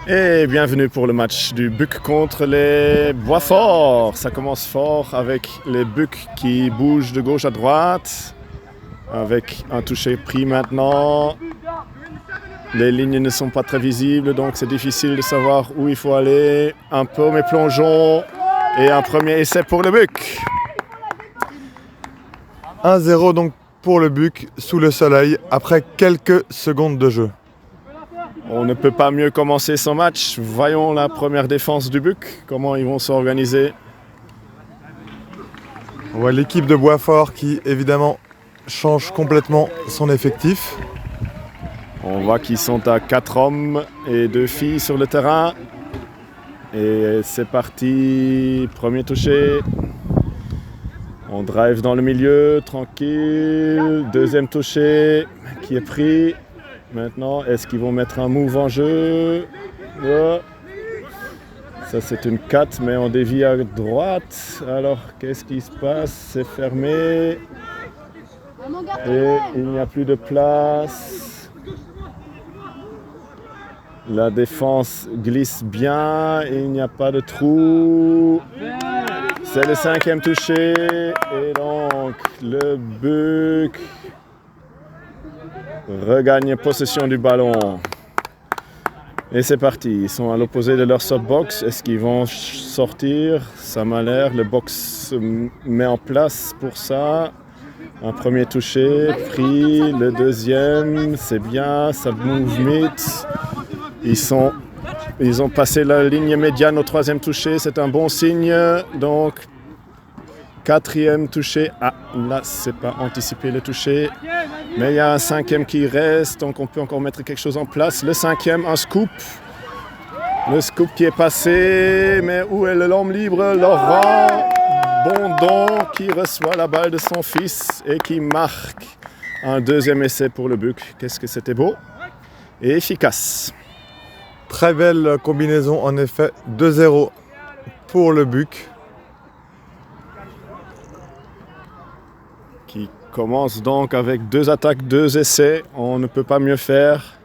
Et bienvenue pour le match du Buc contre les Boisfort. Ça commence fort avec les Bucs qui bougent de gauche à droite. Avec un toucher pris maintenant. Les lignes ne sont pas très visibles, donc c'est difficile de savoir où il faut aller. Un peu mais plongeons. Et un premier essai pour le Buc. 1-0 donc pour le Buc sous le soleil après quelques secondes de jeu. On ne peut pas mieux commencer son match. Voyons la première défense du Buc, comment ils vont s'organiser. On voit l'équipe de Boisfort qui évidemment change complètement son effectif. On voit qu'ils sont à 4 hommes et 2 filles sur le terrain. Et c'est parti, premier toucher. On drive dans le milieu, tranquille. Deuxième toucher qui est pris. Maintenant, est-ce qu'ils vont mettre un move en jeu? Oh. Ça, c'est une 4, mais on dévie à droite. Alors, qu'est-ce qui se passe? C'est fermé. Et il n'y a plus de place. La défense glisse bien. Il n'y a pas de trou. C'est le 5e touché. Et donc, le Buc regagne possession du ballon. Et c'est parti. Ils sont à l'opposé de leur softbox. Est-ce qu'ils vont sortir? Ça m'a l'air. Le box se met en place pour ça. Un premier touché, pris. Le deuxième, c'est bien. Ça move vite. Ils ont passé la ligne médiane au 3e touché. C'est un bon signe. Donc, 4e touché. Ah, là, c'est pas anticipé le touché. Mais il y a un 5e qui reste, donc on peut encore mettre quelque chose en place. Le 5e, un scoop. Le scoop qui est passé, mais où est le l'homme libre? Laurent Bondon qui reçoit la balle de son fils et qui marque un 2e essai pour le Buc. Qu'est-ce que c'était beau et efficace. Très belle combinaison en effet, 2-0 pour le Buc. Qui commence donc avec 2 attaques, 2 essais. On ne peut pas mieux faire.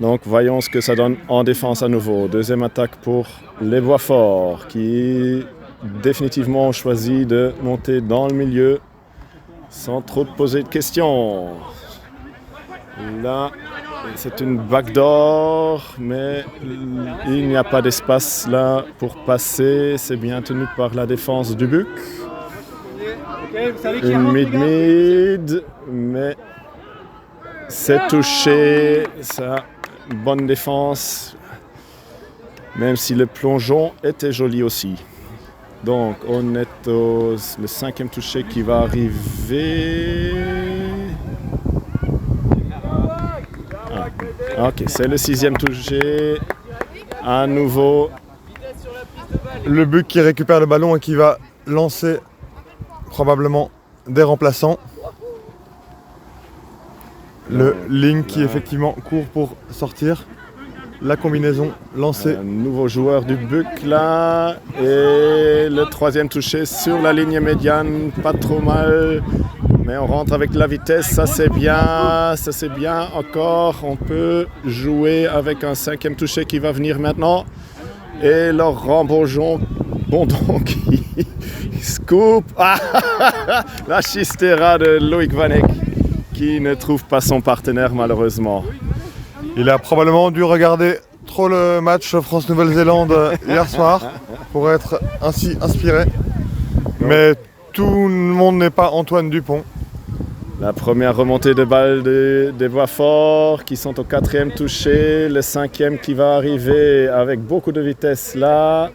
Donc voyons ce que ça donne en défense à nouveau. 2e attaque pour les Boisfort qui définitivement ont choisi de monter dans le milieu sans trop poser de questions. Là, c'est une backdoor, mais il n'y a pas d'espace là pour passer. C'est bien tenu par la défense du Buc. Une mid-mid, mais c'est touché, ça, bonne défense, même si le plongeon était joli aussi. Donc on est au le 5e touché qui va arriver. Ah. Ok, c'est le 6e touché, à nouveau. Le Buc qui récupère le ballon et qui va lancer probablement des remplaçants. Le Link qui effectivement court pour sortir. La combinaison lancée. Un nouveau joueur du Buc là. Et le 3e touché sur la ligne médiane. Pas trop mal. Mais on rentre avec la vitesse. Ça c'est bien. Ça c'est bien encore. On peut jouer avec un 5e touché qui va venir maintenant. Et Laurent Bondon qui scoop. Ah, la chistera de Loïc Vanek qui ne trouve pas son partenaire malheureusement. Il a probablement dû regarder trop le match France-Nouvelle-Zélande hier soir pour être ainsi inspiré. Mais tout le monde n'est pas Antoine Dupont. La première remontée de balle des Boisfort qui sont au 4e touché. Le 5e qui va arriver avec beaucoup de vitesse là.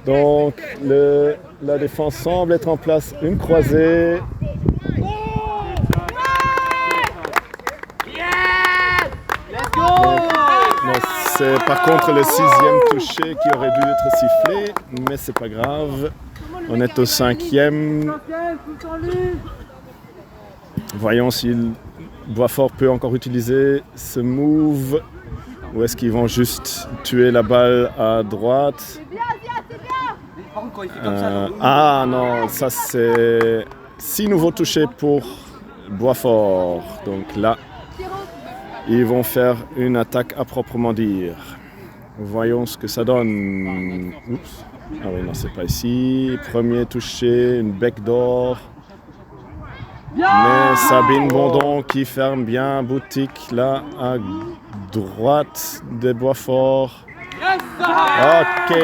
Donc la défense semble être en place. Une croisée. Mais c'est par contre le 6e touché qui aurait dû être sifflé. Mais c'est pas grave. On est au 5e. Voyons si Boisfort peut encore utiliser ce move. Ou est-ce qu'ils vont juste tuer la balle à droite? Ah non, ça c'est 6 nouveaux touchés pour Boisfort. Donc là, Ils vont faire une attaque à proprement dire. Voyons ce que ça donne. Oups. Ah oui, non, c'est pas ici. Premier touché, une bec d'or. Mais Sabine Bondon qui ferme bien boutique là à droite des Boisfort. Ok,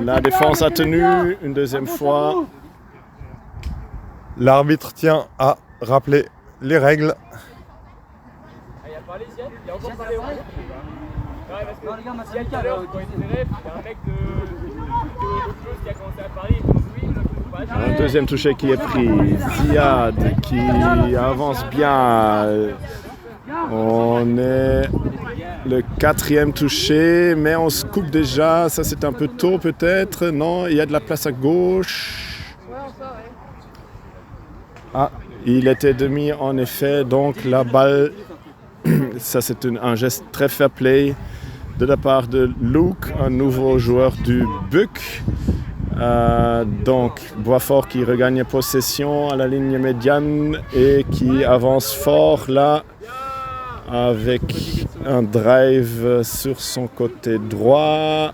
la défense a tenu une deuxième fois. L'arbitre tient à rappeler les règles. Un deuxième touché qui est pris. Ziad qui avance bien. On est le quatrième touché, mais on se coupe déjà. Ça, c'est un peu tôt peut-être. Non, il y a de la place à gauche. Ah, il était demi en effet. Donc la balle, ça c'est un geste très fair play de la part de Luke, un nouveau joueur du BUC. Donc Boisfort qui regagne possession à la ligne médiane et qui avance fort là avec un drive sur son côté droit.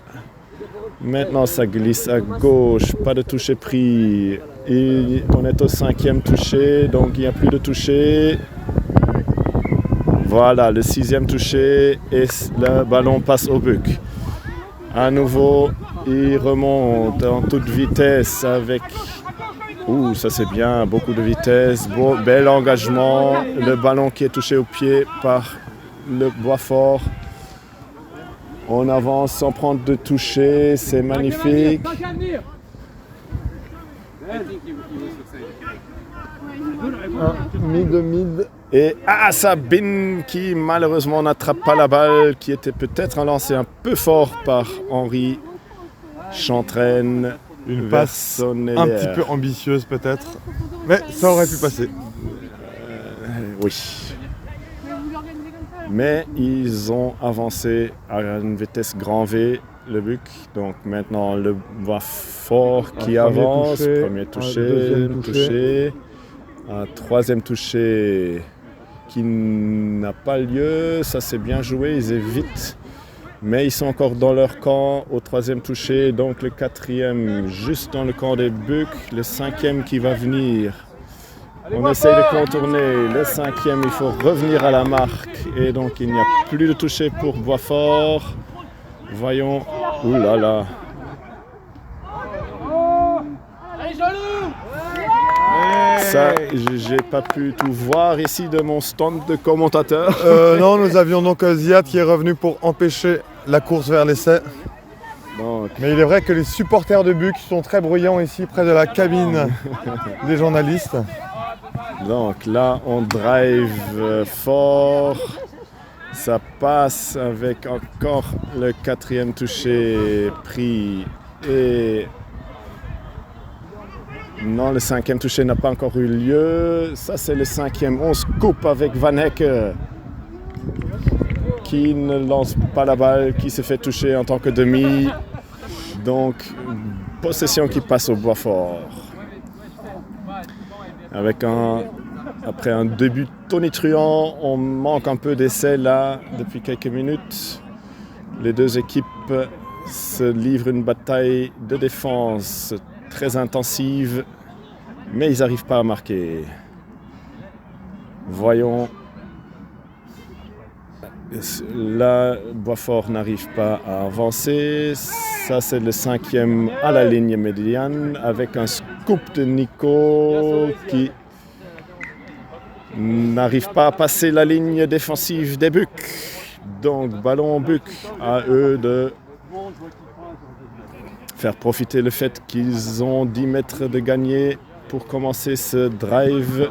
Maintenant ça glisse à gauche, pas de toucher pris. Et on est au cinquième touché, donc il n'y a plus de toucher. Voilà, le sixième touché et le ballon passe au BUC. À nouveau, il remonte en toute vitesse avec... Ouh, ça c'est bien, beaucoup de vitesse, bel engagement. Le ballon qui est touché au pied par le Boisfort. On avance sans prendre de toucher, c'est magnifique. Mid. Et Sabine qui malheureusement n'attrape pas la balle, qui était peut-être un lancer un peu fort par Henri Chantraine. Une passe un petit peu ambitieuse peut-être, mais ça aurait pu passer. Oui. Mais ils ont avancé à une vitesse grand V, le BUC. Donc maintenant le Boisfort qui avance. Premier touché, deuxième touché. Un troisième touché qui n'a pas lieu. Ça c'est bien joué, ils évitent. Mais ils sont encore dans leur camp au troisième touché. Donc le quatrième juste dans le camp des BUC. Le cinquième qui va venir. On essaye de contourner. Le cinquième, il faut revenir à la marque. Et donc il n'y a plus de touché pour Boisfort. Voyons. Ouh là là. Ça, j'ai pas pu tout voir ici de mon stand de commentateur. Non, nous avions donc Ziad qui est revenu pour empêcher la course vers l'essai. Donc. Mais il est vrai que les supporters de BUC sont très bruyants ici près de la cabine des journalistes. Donc là, on drive fort. Ça passe avec encore le quatrième touché pris et... Non, le cinquième touché n'a pas encore eu lieu. Ça, c'est le cinquième. On se coupe avec Van Hecke qui ne lance pas la balle, qui se fait toucher en tant que demi. Donc, possession qui passe au Boisfort. Après un début tonitruant, on manque un peu d'essais là depuis quelques minutes. Les deux équipes se livrent une bataille de défense très intensive, mais ils n'arrivent pas à marquer. Voyons. Là, Boisfort n'arrive pas à avancer. Ça, c'est le cinquième à la ligne médiane avec un scoop de Nico qui n'arrive pas à passer la ligne défensive des BUC. Donc, ballon BUC, à eux de faire profiter le fait qu'ils ont 10 mètres de gagné pour commencer ce drive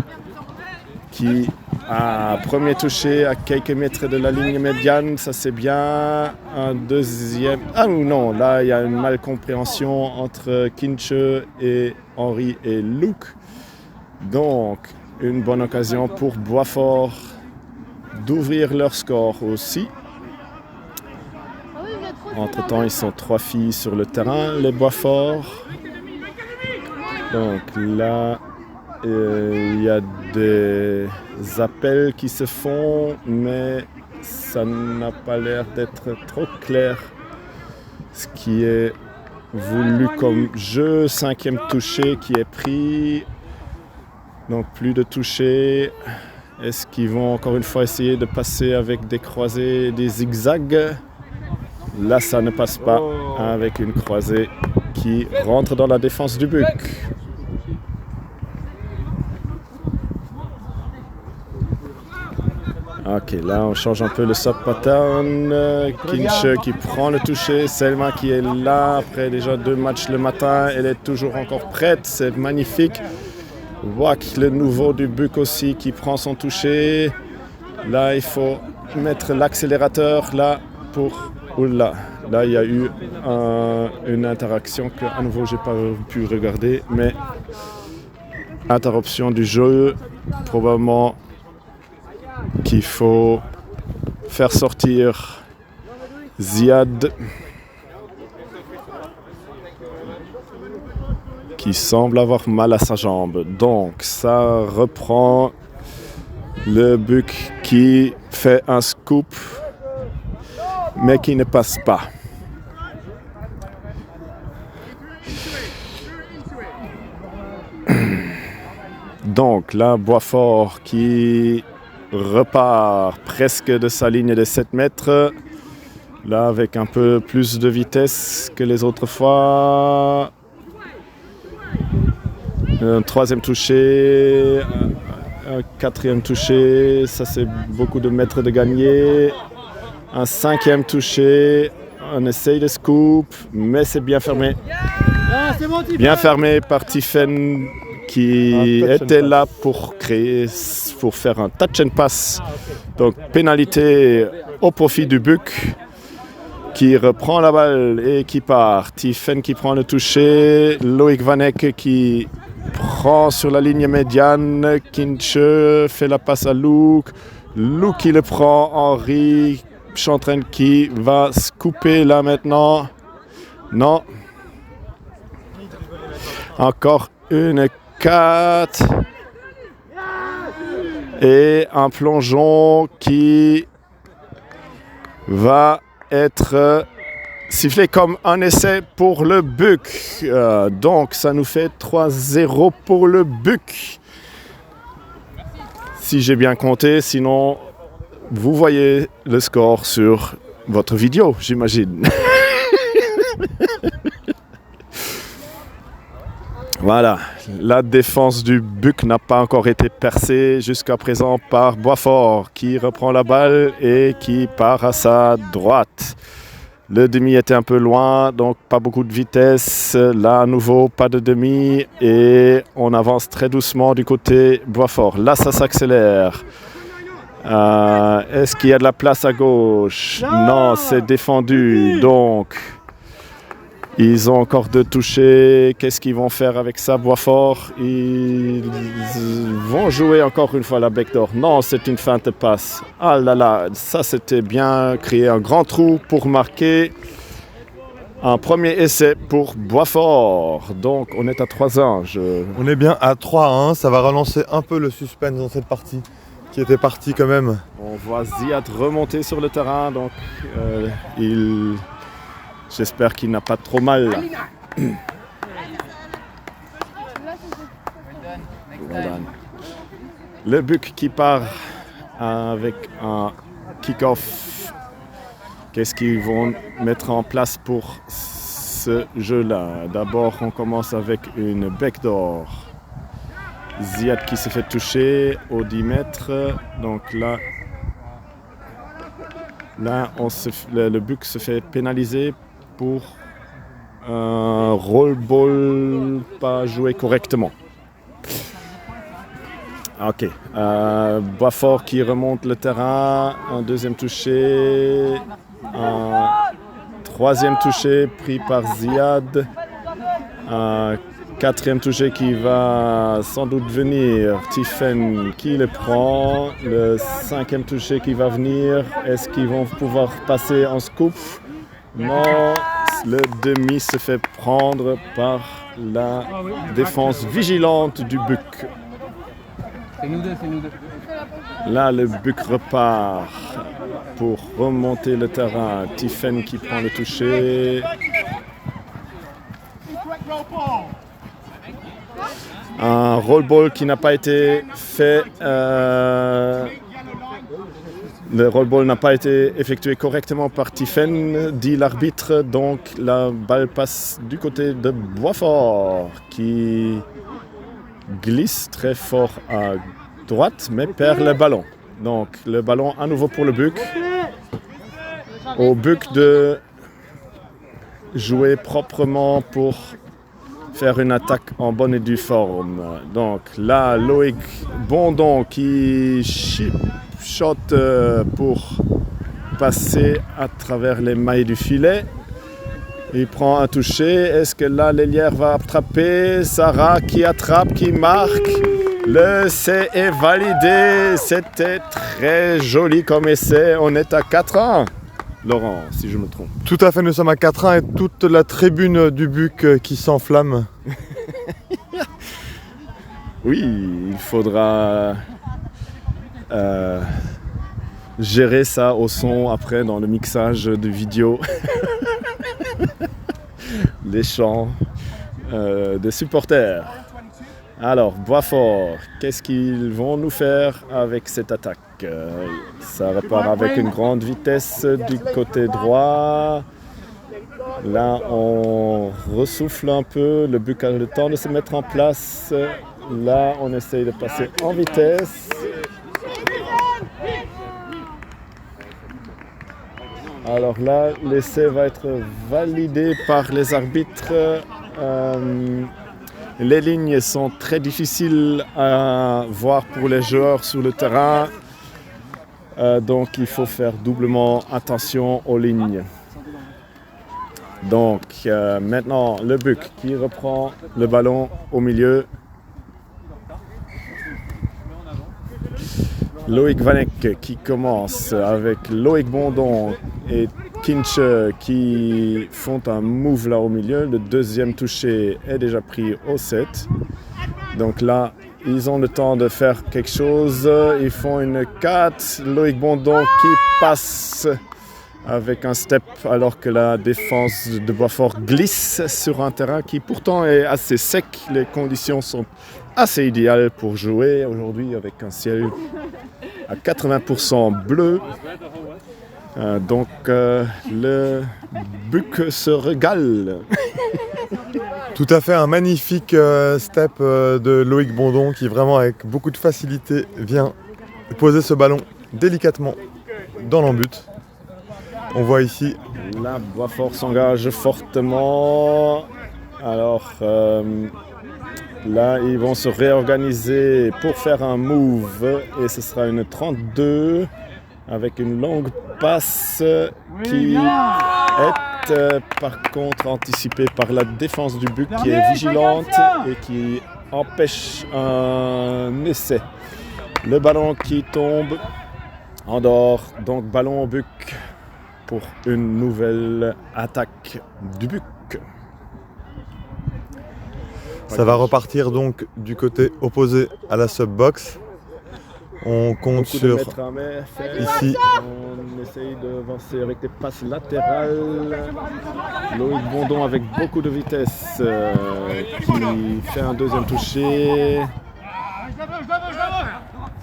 qui a premier touché à quelques mètres de la ligne médiane. Ça c'est bien. Un deuxième... Ah non, là il y a une malcompréhension entre Kinche et Henri et Luke. Donc une bonne occasion pour Boisfort d'ouvrir leur score aussi. Entre-temps, ils sont 3 filles sur le terrain, les Boisfort. Donc là, Il y a des appels qui se font, mais ça n'a pas l'air d'être trop clair. Ce qui est voulu comme jeu, 5e toucher qui est pris. Donc plus de toucher. Est-ce qu'ils vont encore une fois essayer de passer avec des croisés, des zigzags? Là, ça ne passe pas avec une croisée qui rentre dans la défense du Buc. Ok, là on change un peu le sub pattern. Kinche qui prend le toucher, Selma qui est là après déjà 2 matchs le matin, elle est toujours encore prête, c'est magnifique. Wack, le nouveau du Buc aussi qui prend son toucher. Là il faut mettre l'accélérateur là pour... Oula, là il y a eu une interaction que à nouveau j'ai pas pu regarder, mais interruption du jeu, probablement qu'il faut faire sortir Ziad qui semble avoir mal à sa jambe. Donc ça reprend le Buc qui fait un scoop mais qui ne passe pas. Donc là, Boisfort qui repart presque de sa ligne de 7 mètres. Là, avec un peu plus de vitesse que les autres fois. Un 3e toucher, un 4e toucher, ça c'est beaucoup de mètres de gagné. Un 5e toucher, on essaye de scoop, mais c'est bien fermé. Bien fermé par Tiffen qui était là pour faire un touch and pass. Donc pénalité au profit du Buc qui reprend la balle et qui part. Tiffen qui prend le toucher, Loïc Vanek qui prend sur la ligne médiane, Kinche fait la passe à Luke, Luke qui le prend, Henri Chantraine qui va scooper là maintenant. Non. Encore une 4. Et un plongeon qui va être sifflé comme un essai pour le Buc. Donc ça nous fait 3-0 pour le Buc. Si j'ai bien compté, sinon vous voyez le score sur votre vidéo, j'imagine. Voilà, la défense du Buc n'a pas encore été percée jusqu'à présent par Boisfort qui reprend la balle et qui part à sa droite. Le demi était un peu loin, donc pas beaucoup de vitesse. Là, à nouveau, pas de demi et on avance très doucement du côté Boisfort. Là, ça s'accélère. Est-ce qu'il y a de la place à gauche? Non, c'est défendu. Donc, ils ont encore 2 touchés. Qu'est-ce qu'ils vont faire avec ça, Boisfort? Ils vont jouer encore une fois la backdoor. Non, c'est une feinte de passe. Ah là là, ça c'était bien. Créer un grand trou pour marquer. Un premier essai pour Boisfort. Donc, on est à 3-1. On est bien à 3-1. Ça va relancer un peu le suspense dans cette partie qui était partie quand même. On voit Ziad remonter sur le terrain. Donc, j'espère qu'il n'a pas trop mal. Voilà. Le Buc qui part avec un kick-off. Qu'est-ce qu'ils vont mettre en place pour ce jeu-là? D'abord, on commence avec une backdoor. Ziad qui se fait toucher au 10 mètres. Donc là le Buc se fait pénaliser pour un roll ball pas joué correctement. Ok. Boisfort qui remonte le terrain. Un 2e touché. Un 3e touché pris par Ziad. Un 4e touché qui va sans doute venir. Tiffen qui le prend. Le 5e touché qui va venir. Est-ce qu'ils vont pouvoir passer en scoop? Non. Le demi se fait prendre par la défense vigilante du Buc. C'est nous deux, c'est nous deux. Là, le Buc repart pour remonter le terrain. Tiffen qui prend le toucher. Un roll ball qui n'a pas été fait. Le roll ball n'a pas été effectué correctement par Tiffen, dit l'arbitre. Donc la balle passe du côté de Boisfort qui glisse très fort à droite mais perd le ballon. Donc le ballon à nouveau pour le Buc. Au Buc de jouer proprement pour faire une attaque en bonne et due forme. Donc là, Loïc Bondon qui shot pour passer à travers les mailles du filet. Il prend un toucher. Est-ce que là, l'ailière va attraper? Sarah qui attrape, qui marque. Le essai est validé. C'était très joli comme essai. On est à 4-1. Laurent, si je me trompe. Tout à fait, nous sommes à 4-1 et toute la tribune du Buc qui s'enflamme. Oui, il faudra gérer ça au son après dans le mixage de vidéo. Les chants des supporters. Alors, Boisfort, qu'est-ce qu'ils vont nous faire avec cette attaque? Ça repart avec une grande vitesse du côté droit. Là, on ressouffle un peu. Le Buc a le temps de se mettre en place. Là, on essaye de passer en vitesse. Alors là, l'essai va être validé par les arbitres. Les lignes sont très difficiles à voir pour les joueurs sur le terrain. Donc il faut faire doublement attention aux lignes. Donc maintenant le Buc qui reprend le ballon au milieu. Loïc Vanek qui commence avec Loïc Bondon et Kinch qui font un move là au milieu. Le deuxième toucher est déjà pris au set. Donc là, ils ont le temps de faire quelque chose. Ils font une 4. Loïc Bondon qui passe avec un step alors que la défense de Boisfort glisse sur un terrain qui pourtant est assez sec. Les conditions sont assez idéales pour jouer aujourd'hui avec un ciel à 80% bleu. Donc le Buc se régale. Tout à fait, un magnifique step de Loïc Bondon qui vraiment avec beaucoup de facilité vient poser ce ballon délicatement dans l'en-but. On voit ici. Là, Boisfort s'engage fortement. Alors là, ils vont se réorganiser pour faire un move et ce sera une 32 avec une longue passe qui est par contre anticipée par la défense du Buc qui est vigilante et qui empêche un essai. Le ballon qui tombe en dehors, donc ballon au Buc pour une nouvelle attaque du Buc. Ça va repartir donc du côté opposé à la sub-box. On compte sur ici. On essaye d'avancer avec des passes latérales. Loïc Bondon avec beaucoup de vitesse qui fait un deuxième toucher.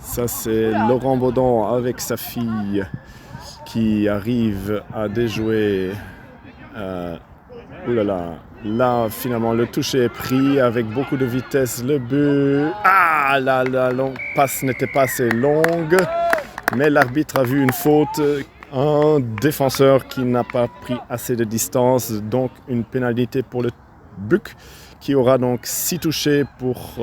Ça c'est Laurent Baudon avec sa fille qui arrive à déjouer. Là, finalement, le toucher est pris avec beaucoup de vitesse. Le but. Ah, la longue passe n'était pas assez longue. Mais l'arbitre a vu une faute. Un défenseur qui n'a pas pris assez de distance. Donc, une pénalité pour le Buc qui aura donc 6 touchés pour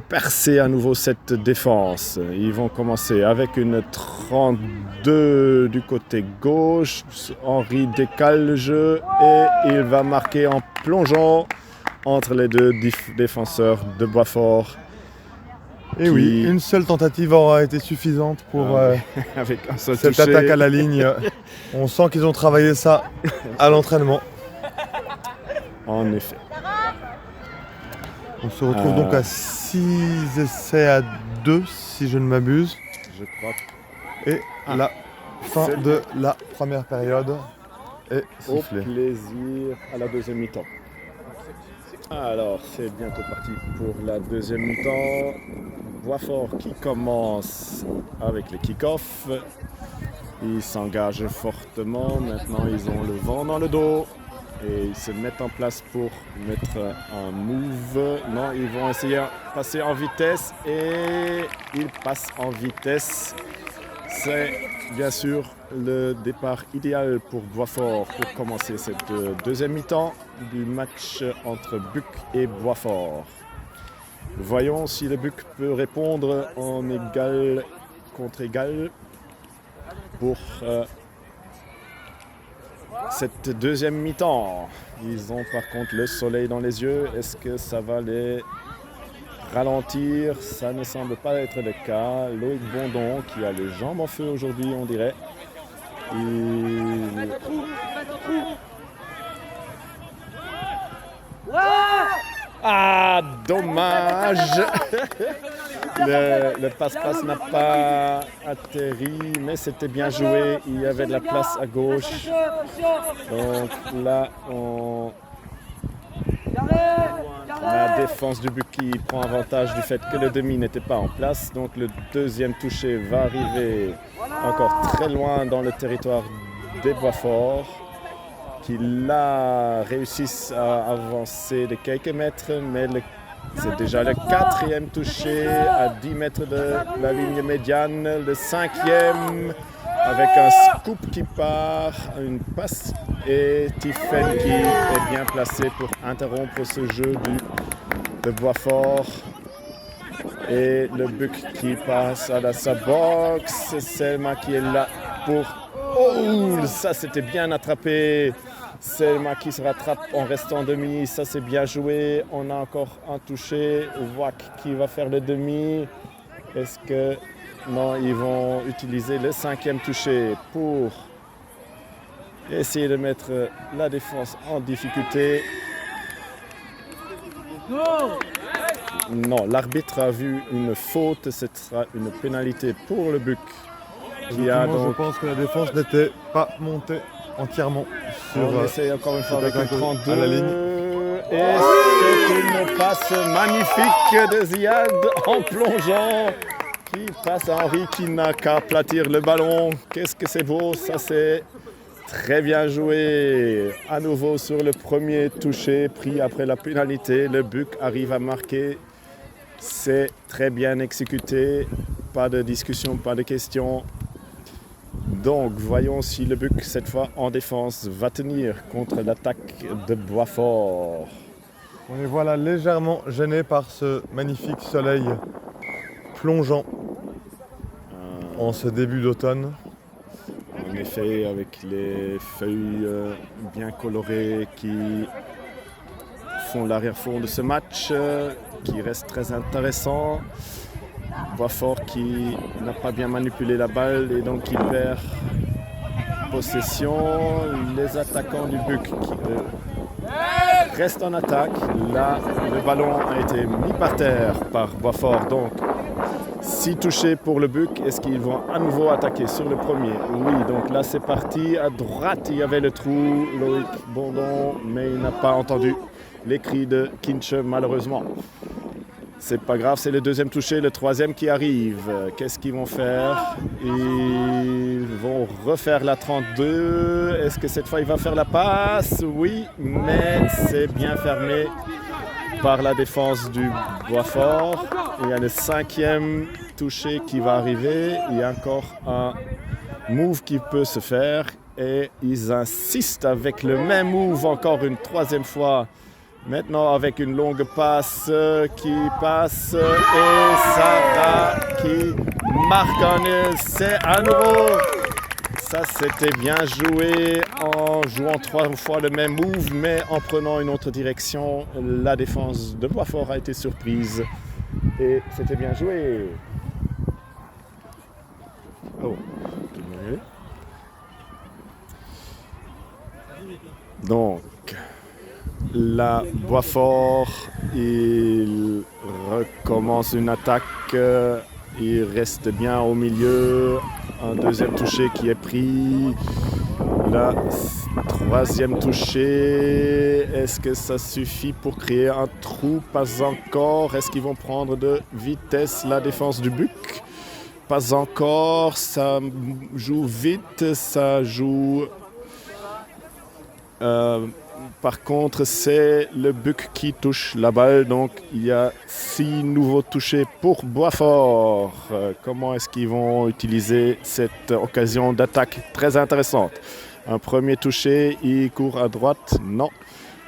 percer à nouveau cette défense. Ils vont commencer avec une 32 du côté gauche. Henri décale le jeu et il va marquer en plongeant entre les deux défenseurs de Boisfort. Et oui, une seule tentative aura été suffisante pour avec un seul cette toucher. attaque à la ligne. On sent qu'ils ont travaillé ça à l'entraînement. En effet. On se retrouve donc à 6 essais à 2 si je ne m'abuse. Je crois Et la fin c'est de la première période est au sifflée. plaisir à la deuxième mi-temps. Alors, c'est bientôt parti pour la deuxième mi-temps. Boisfort qui commence avec le kick-off. Ils s'engagent fortement. Maintenant, ils ont le vent dans le dos. Et ils se mettent en place pour mettre un move. Non, ils vont essayer de passer en vitesse. Et ils passent en vitesse. C'est bien sûr le départ idéal pour Boisfort pour commencer cette deuxième mi-temps du match entre Buc et Boisfort. Voyons si le Buc peut répondre en égal contre égal pour cette deuxième mi-temps. Ils ont par contre le soleil dans les yeux. Est-ce que ça va les ralentir? Ça ne semble pas être le cas. Loïc Bondon qui a les jambes en feu aujourd'hui, on dirait. Ah, dommage. Le passe-passe n'a pas atterri, mais c'était bien joué. Il y avait de la place à gauche. Donc là, la défense du Buc qui prend avantage du fait que le demi n'était pas en place. Donc le deuxième touché va arriver encore très loin dans le territoire des Boisfort, qui là réussissent à avancer de quelques mètres, mais c'est déjà le quatrième touché à 10 mètres de la ligne médiane, le cinquième avec un scoop qui part, une passe et Tiffen qui est bien placé pour interrompre ce jeu de Boisfort. Et le Buc qui passe à sa box, Selma qui est là pour... Oh, ça c'était bien attrapé. Selma qui se rattrape en restant demi, ça c'est bien joué. On a encore un touché, Wack qui va faire le demi. Est-ce que... Non, ils vont utiliser le cinquième touché pour essayer de mettre la défense en difficulté. Non, l'arbitre a vu une faute, ce sera une pénalité pour le Buc. Je pense que la défense n'était pas montée entièrement sur on essaye encore une fois avec un 32 à la ligne. Et c'est une passe magnifique de Ziad en plongeant qui passe à Henri qui n'a qu'à aplatir le ballon. Qu'est-ce que c'est beau, ça c'est très bien joué. À nouveau sur le premier touché pris après la pénalité, le Buc arrive à marquer. C'est très bien exécuté, pas de discussion, pas de question. Donc voyons si le Buc cette fois en défense va tenir contre l'attaque de Boisfort. On les voit là légèrement gênés par ce magnifique soleil plongeant en ce début d'automne. En effet, avec les feuilles bien colorées qui font l'arrière-fond de ce match, qui reste très intéressant. Boisfort qui n'a pas bien manipulé la balle et donc qui perd possession. Les attaquants du Buc qui restent en attaque. Là, le ballon a été mis par terre par Boisfort. Donc, 6 touchés pour le Buc. Est-ce qu'ils vont à nouveau attaquer sur le premier? Oui, donc là c'est parti. À droite, il y avait le trou. Loïc Bondon, mais il n'a pas entendu les cris de Kinche malheureusement. C'est pas grave, c'est le deuxième touché, le troisième qui arrive. Qu'est-ce qu'ils vont faire? Ils vont refaire la 32. Est-ce que cette fois il va faire la passe? Oui, mais c'est bien fermé par la défense du Boisfort. Il y a le cinquième touché qui va arriver. Il y a encore un move qui peut se faire. Et ils insistent avec le même move encore une troisième fois. Maintenant avec une longue passe qui passe et Sarah qui marque un essai à nouveau. Ça c'était bien joué en jouant 3 fois le même move mais en prenant une autre direction. La défense de Boisfort a été surprise et c'était bien joué. Oh, donc là, Boisfort, il recommence une attaque. Il reste bien au milieu. Un deuxième toucher qui est pris. Là, troisième toucher. Est-ce que ça suffit pour créer un trou? Pas encore. Est-ce qu'ils vont prendre de vitesse la défense du Buc? Pas encore. Ça joue vite. Ça joue... par contre, c'est le Buc qui touche la balle. Donc, il y a 6 nouveaux touchés pour Boisfort. Comment est-ce qu'ils vont utiliser cette occasion d'attaque très intéressante? Un premier touché, il court à droite. Non,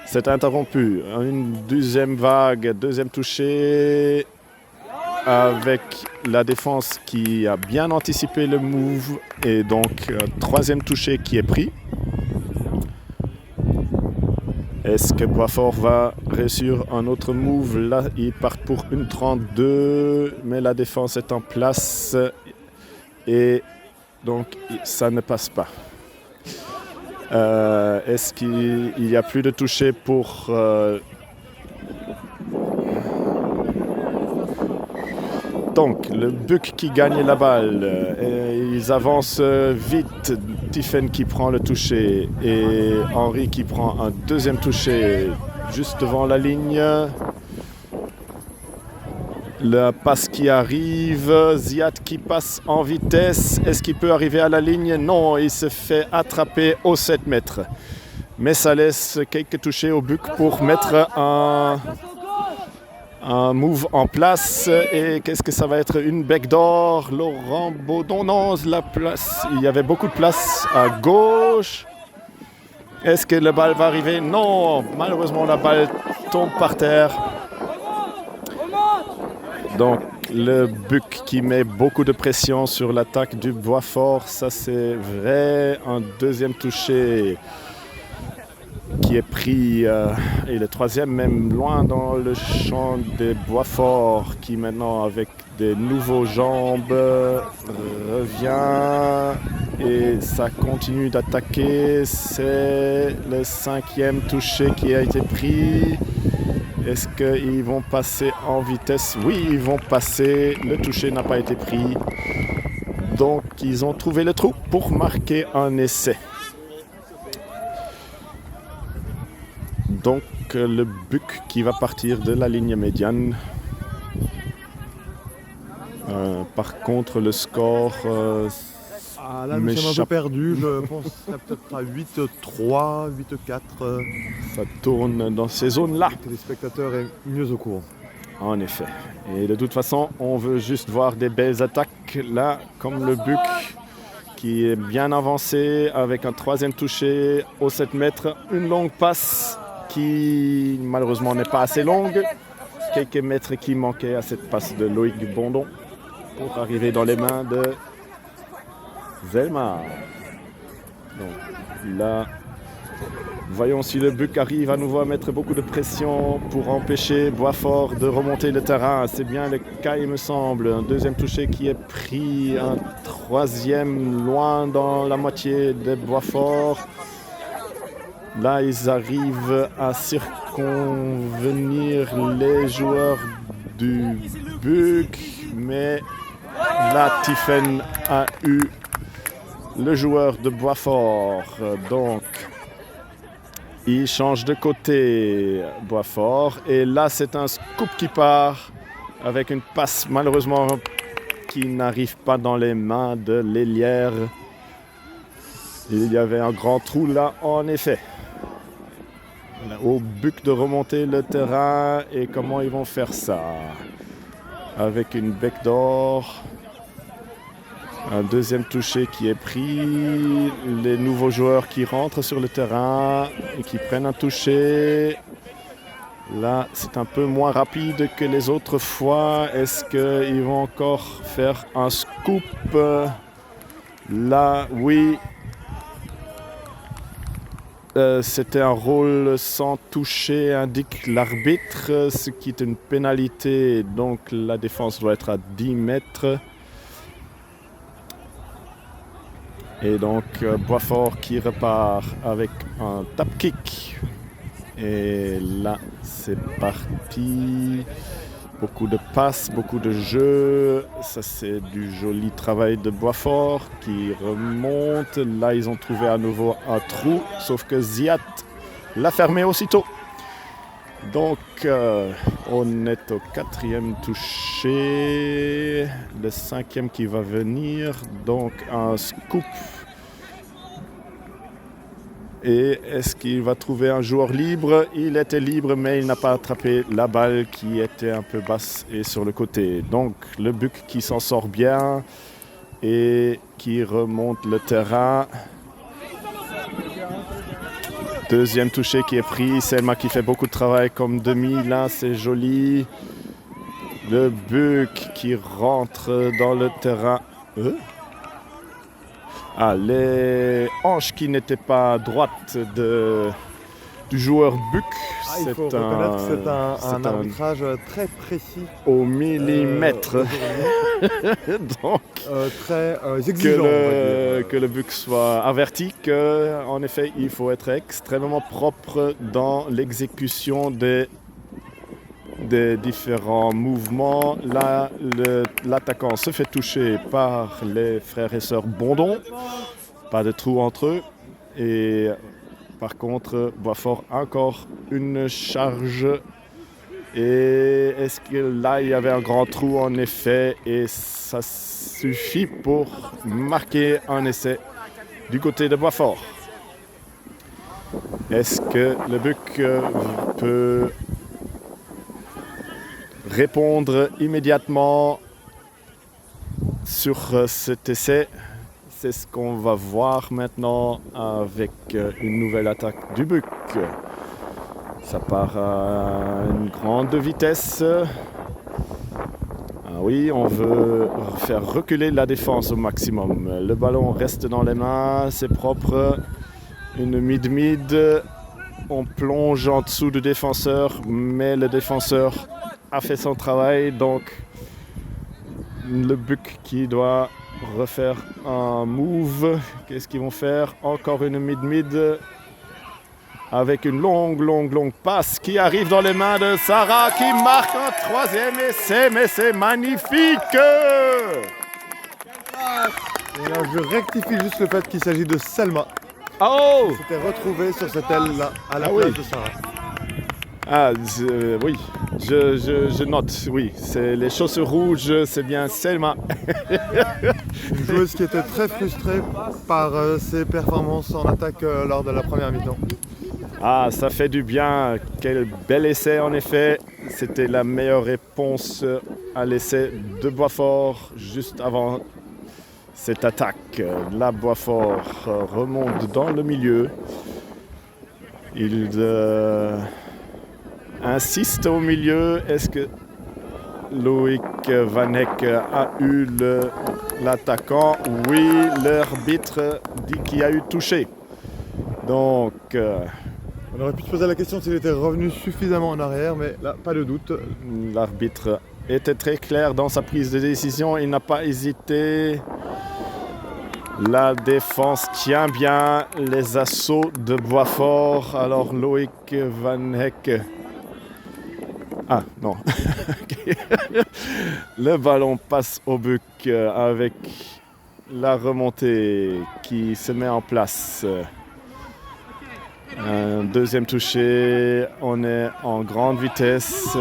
c'est interrompu. Une deuxième vague, deuxième touché. Avec la défense qui a bien anticipé le move. Et donc, troisième touché qui est pris. Est-ce que Boisfort va réussir un autre move? Là, ils partent pour une 32, mais la défense est en place et donc ça ne passe pas. Est-ce qu'il n'y a plus de toucher pour... Donc, le Buc qui gagne la balle, ils avancent vite. Tiffen qui prend le toucher et Henri qui prend un deuxième toucher juste devant la ligne. La passe qui arrive, Ziad qui passe en vitesse. Est-ce qu'il peut arriver à la ligne? Non, il se fait attraper aux 7 mètres. Mais ça laisse quelques touchés au Buc pour mettre un move en place. Et qu'est-ce que ça va être? Une backdoor. Laurent Baudon, non, la place. Il y avait beaucoup de place à gauche. Est-ce que la balle va arriver? Non, malheureusement la balle tombe par terre. Donc le Buc qui met beaucoup de pression sur l'attaque du Boisfort. Ça c'est vrai. Un deuxième touché qui est pris et le troisième même loin dans le champ des Boisfort qui maintenant avec des nouveaux jambes revient et ça continue d'attaquer. C'est le 5e touché qui a été pris. Est-ce qu'ils vont passer en vitesse? Oui, ils vont passer. Le toucher n'a pas été pris. Donc ils ont trouvé le trou pour marquer un essai. Donc le Buc qui va partir de la ligne médiane. Par contre le score là nous sommes un peu perdus, je pense que ça peut-être à 8-3, 8-4. Ça tourne dans ces zones-là. Le téléspectateur est mieux au courant. En effet. Et de toute façon, on veut juste voir des belles attaques là, comme le Buc qui est bien avancé avec un troisième touché aux 7 mètres. Une longue passe qui malheureusement n'est pas assez longue. Quelques mètres qui manquaient à cette passe de Loïc Bondon pour arriver dans les mains de Zelma. Donc là, voyons si le Buc arrive à nouveau à mettre beaucoup de pression pour empêcher Boisfort de remonter le terrain. C'est bien le cas, il me semble. Un deuxième touché qui est pris, un troisième loin dans la moitié de Boisfort. Là, ils arrivent à circonvenir les joueurs du Buc, mais là, Tiffen a eu le joueur de Boisfort. Donc, il change de côté, Boisfort. Et là, c'est un scoop qui part avec une passe, malheureusement, qui n'arrive pas dans les mains de l'ailière. Il y avait un grand trou là, en effet. Au Buc de remonter le terrain. Et comment ils vont faire ça? Avec une backdoor. Un deuxième touché qui est pris. Les nouveaux joueurs qui rentrent sur le terrain et qui prennent un touché. Là, c'est un peu moins rapide que les autres fois. Est-ce qu'ils vont encore faire un scoop? Là, oui. C'était un rôle sans toucher, indique l'arbitre, ce qui est une pénalité. Donc la défense doit être à 10 mètres. Et donc Boisfort qui repart avec un tap kick. Et là, c'est parti. Beaucoup de passes, beaucoup de jeux. Ça, c'est du joli travail de Boisfort qui remonte. Là, ils ont trouvé à nouveau un trou, sauf que Ziad l'a fermé aussitôt. Donc, on est au 4e touché. Le 5e qui va venir. Donc, un scoop. Et est-ce qu'il va trouver un joueur libre? Il était libre, mais il n'a pas attrapé la balle qui était un peu basse et sur le côté. Donc le Buc qui s'en sort bien et qui remonte le terrain. Deuxième touché qui est pris. Selma qui fait beaucoup de travail comme demi. Là, c'est joli. Le Buc qui rentre dans le terrain. Les hanches qui n'étaient pas droites du joueur Buc. Il faut reconnaître que c'est un arbitrage très précis. Au millimètre. Donc, très exigeant. Que le Buc soit averti qu'en effet, il faut être extrêmement propre dans l'exécution des différents mouvements. Là, l'attaquant se fait toucher par les frères et sœurs Bondon. Pas de trou entre eux. Et par contre, Boisfort encore une charge. Et est-ce que là, il y avait un grand trou en effet? Et ça suffit pour marquer un essai du côté de Boisfort. Est-ce que le Buc peut répondre immédiatement sur cet essai? C'est ce qu'on va voir maintenant avec une nouvelle attaque du Buc. Ça part à une grande vitesse. Ah oui, on veut faire reculer la défense au maximum. Le ballon reste dans les mains, c'est propre. Une mid-mid. On plonge en dessous du défenseur, mais le défenseur a fait son travail, donc le Buc qui doit refaire un move. Qu'est-ce qu'ils vont faire? Encore une mid-mid avec une longue passe qui arrive dans les mains de Sarah qui marque un 3e essai, mais c'est magnifique! Et là, je rectifie juste le fait qu'il s'agit de Selma. Oh! Il s'était retrouvé sur cette aile-là à la place de Sarah. Oui, je note, oui, c'est les chaussures rouges, c'est bien Selma. Une joueuse qui était très frustrée par ses performances en attaque lors de la première mi-temps. Ah, ça fait du bien, quel bel essai en effet. C'était la meilleure réponse à l'essai de Boisfort juste avant cette attaque. Là, Boisfort remonte dans le milieu. Il insiste au milieu. Est-ce que Loïc Van Heck a eu l'attaquant? Oui, l'arbitre dit qu'il y a eu touché. Donc, on aurait pu se poser la question s'il était revenu suffisamment en arrière, mais là, pas de doute. L'arbitre était très clair dans sa prise de décision. Il n'a pas hésité. La défense tient bien les assauts de Boisfort. Alors Loïc Van Heck. Ah non. Le ballon passe au Buc avec la remontée qui se met en place. Un deuxième touché, on est en grande vitesse.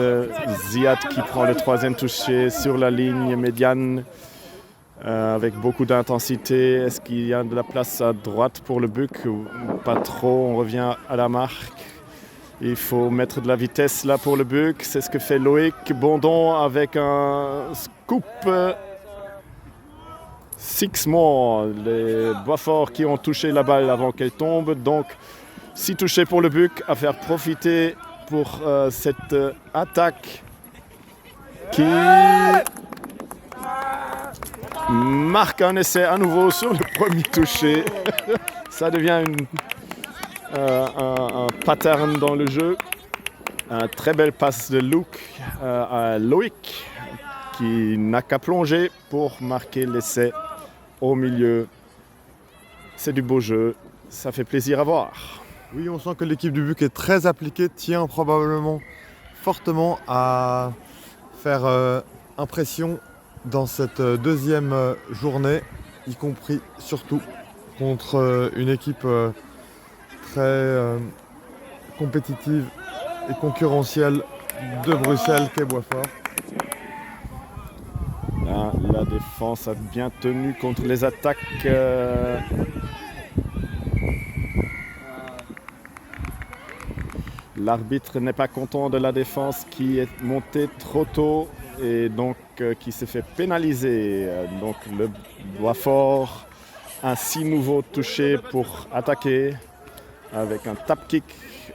Ziad qui prend le 3e touché sur la ligne médiane avec beaucoup d'intensité. Est-ce qu'il y a de la place à droite pour le Buc? Pas trop, on revient à la marque. Il faut mettre de la vitesse là pour le Buc. C'est ce que fait Loïc Bondon avec un scoop. Six more, les Boisfort qui ont touché la balle avant qu'elle tombe. Donc 6 touchés pour le Buc à faire profiter pour cette attaque qui marque un essai à nouveau sur le premier touché. Ça devient un pattern dans le jeu. Une très belle passe de Luke à Loïc qui n'a qu'à plonger pour marquer l'essai au milieu. C'est du beau jeu, ça fait plaisir à voir. Oui, on sent que l'équipe du Buc est très appliquée, tient probablement fortement à faire impression dans cette deuxième journée, y compris surtout contre une équipe très compétitive et concurrentielle de Bruxelles qu'est Boitsfort. Là, la défense a bien tenu contre les attaques. L'arbitre n'est pas content de la défense qui est montée trop tôt et donc qui s'est fait pénaliser. Donc le Boitsfort, un 6 nouveau touché pour attaquer avec un tap kick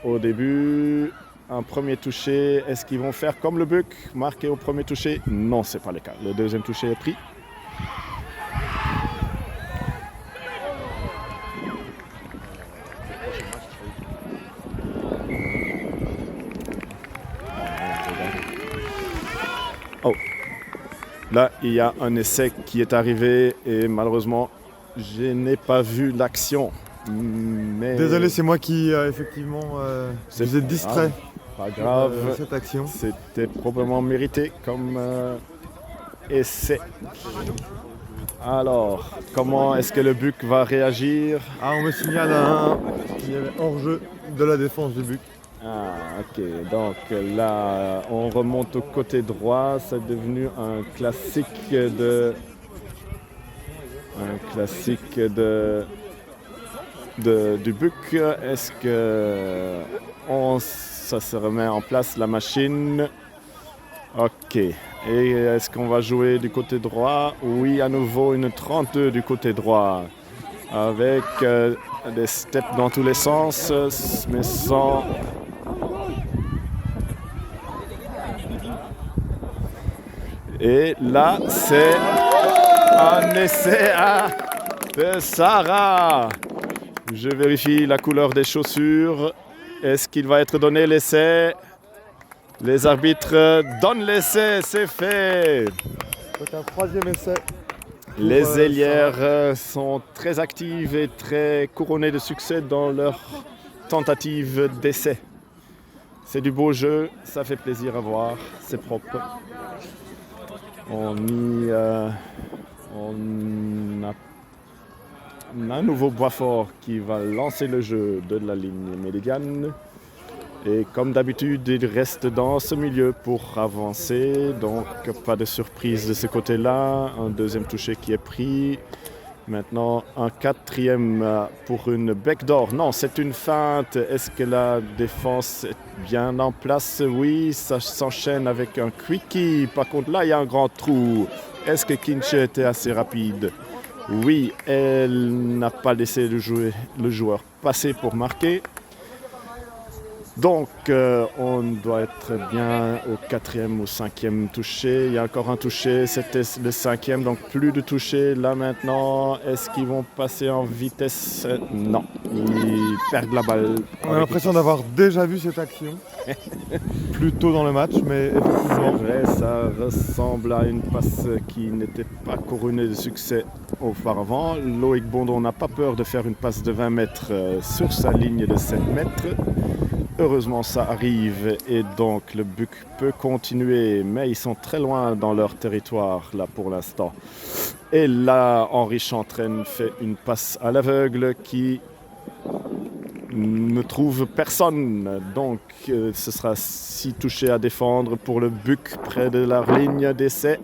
au début. Un premier touché, est-ce qu'ils vont faire comme le Buc, marquer au premier touché? Non, c'est pas le cas. Le deuxième touché est pris. Oh, là il y a un essai qui est arrivé et malheureusement je n'ai pas vu l'action. Mais Désolé, c'est moi qui effectivement vous ai distrait. Pas grave, cette action. C'était probablement mérité comme essai. Alors, comment est-ce que le Buc va réagir? Ah, on me signale qu'il y avait hors-jeu de la défense du Buc. Ah, ok. Donc là, on remonte au côté droit. C'est devenu un classique du Buc. Est-ce que ça se remet en place la machine? Ok. Et est-ce qu'on va jouer du côté droit? Oui, à nouveau une 32 du côté droit. Avec des steps dans tous les sens, mais sans... Et là, c'est un essai de Sarah. Je vérifie la couleur des chaussures. Est-ce qu'il va être donné l'essai? Les arbitres donnent l'essai, c'est fait. C'est un troisième essai. Les ailières sont très actives et très couronnées de succès dans leur tentative d'essai. C'est du beau jeu, ça fait plaisir à voir, c'est propre. On a un nouveau Boitsfort qui va lancer le jeu de la ligne médiane. Et comme d'habitude, il reste dans ce milieu pour avancer. Donc pas de surprise de ce côté-là. Un deuxième touché qui est pris. Maintenant un quatrième pour une backdoor. Non, c'est une feinte. Est-ce que la défense est bien en place? Oui, ça s'enchaîne avec un quickie. Par contre, là, il y a un grand trou. Est-ce que Kinche était assez rapide? Oui, elle n'a pas laissé le joueur passer pour marquer. Donc, on doit être bien au quatrième ou cinquième touché. Il y a encore un touché, c'était le cinquième, donc plus de touchés. Là maintenant, est-ce qu'ils vont passer en vitesse? Non, ils perdent la balle. On a l'impression d'avoir déjà vu cette action plus tôt dans le match, mais effectivement. C'est vrai, ça ressemble à une passe qui n'était pas couronnée de succès auparavant. Loïc Bondon n'a pas peur de faire une passe de 20 mètres sur sa ligne de 7 mètres. Heureusement, ça arrive et donc le Buc peut continuer, mais ils sont très loin dans leur territoire là pour l'instant. Et là, Henri Chantraine fait une passe à l'aveugle qui ne trouve personne. Donc, ce sera 6 touchés à défendre pour le Buc près de la ligne d'essai.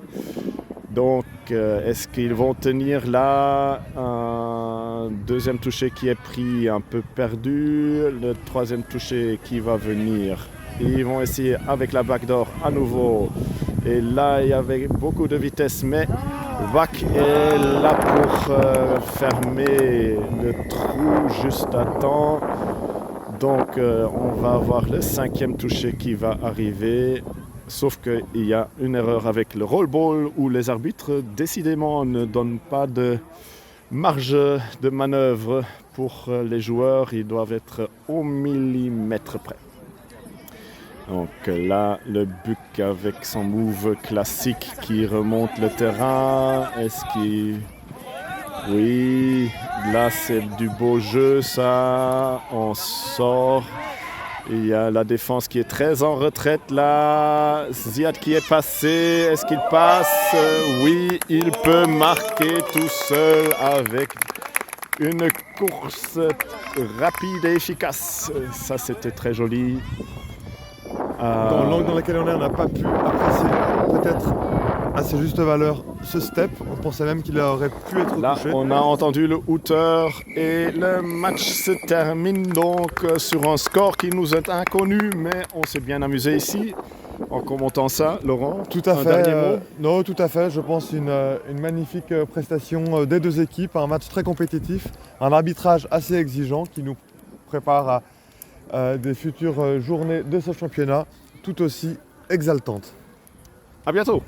Donc, est-ce qu'ils vont tenir là? Un deuxième touché qui est pris, un peu perdu. Le troisième touché qui va venir. Ils vont essayer avec la backdoor à nouveau. Et là, il y avait beaucoup de vitesse, mais Wack est là pour fermer le trou juste à temps. Donc, on va avoir le cinquième touché qui va arriver. Sauf qu'il y a une erreur avec le roll ball où les arbitres décidément ne donnent pas de marge de manœuvre pour les joueurs. Ils doivent être au millimètre près. Donc là, le Buc avec son move classique qui remonte le terrain. Est-ce qu'il Oui, là c'est du beau jeu ça, on sort. Il y a la défense qui est très en retraite là. Ziad qui est passé, est-ce qu'il passe? Oui, il peut marquer tout seul avec une course rapide et efficace. Ça c'était très joli. Dans l'angle dans lequel on est, on n'a pas pu apprécier peut-être à sa juste valeur ce step. On pensait même qu'il aurait pu être Là, touché. on a entendu le hooter et le match se termine donc sur un score qui nous est inconnu, mais on s'est bien amusé ici en commentant ça. Laurent, Tout à un fait. dernier mot? Non, tout à fait. Je pense une magnifique prestation des deux équipes, un match très compétitif, un arbitrage assez exigeant qui nous prépare à des futures journées de ce championnat tout aussi exaltantes. À bientôt.